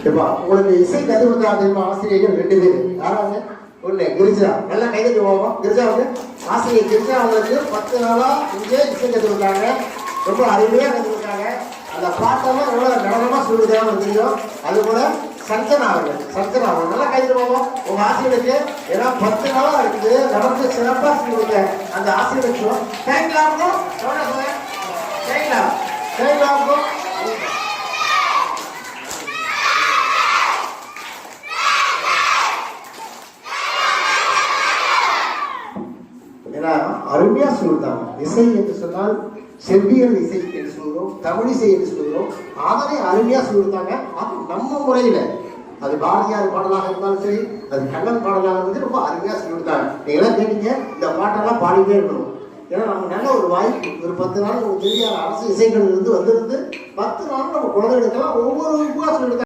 இப்போ உங்களுக்கு இசை கற்றுக் கொடுத்தா தெரியுமா ஆசிரியர்கள் 2 பேர். யாராவது? ஒண்ணு கிரிஜா. நல்லா கைதட்டி போவோம். கிரிஜா வந்து ஆசிரியர் கிரிஜா அவங்களுக்கு 10 நாளா இங்கே இசை கற்றுக் கொடுத்தாங்க. ரொம்ப அருமையாக கற்றுக் கொடுத்தாங்க. அந்த பாட்டெல்லாம் எவ்வளோ நடனமாக சொல்லிவிடுதான்னு தெரியும். அது கூட சஞ்சனா அவர்கள் நல்லா கைது போவோம். உங்க ஆசிரியருக்கு ஏன்னா 10 நாளா இருக்குது நடந்து சிறப்பாக சொல்லி கொடுத்த அந்த ஆசிரியருக்கு தேங்க்லாமுக்கும் தேங்க்லாமுக்கும் ஏன்னா அருமையா சொல்லிட்டாங்க. இசை என்று சொன்னால் செவ்வியல் இசை என்று சொல்கிறோம், தமிழ் இசை என்று சொல்கிறோம். அதனை அருமையா சொல்லிட்டாங்க. அது நம்ம முறையில, அது பாரதியார் பாடலாக இருந்தாலும் சரி, அது கண்ணன் பாடலாக இருந்து ரொம்ப அருமையா சொல்லிவிட்டாங்க. நீங்களாம் கேட்டீங்க, இந்த பாட்டெல்லாம் பாடிட்டே இருக்கணும். ஏன்னா நம்ம நல்ல ஒரு வாய்ப்பு. ஒரு 10 நாள் பெரியார் அரசு இசைகள் இருந்து வந்திருந்து 10 நாள் நம்ம குழந்தைகளுக்கெல்லாம் ஒவ்வொரு சொல்லிவிட்டாங்க.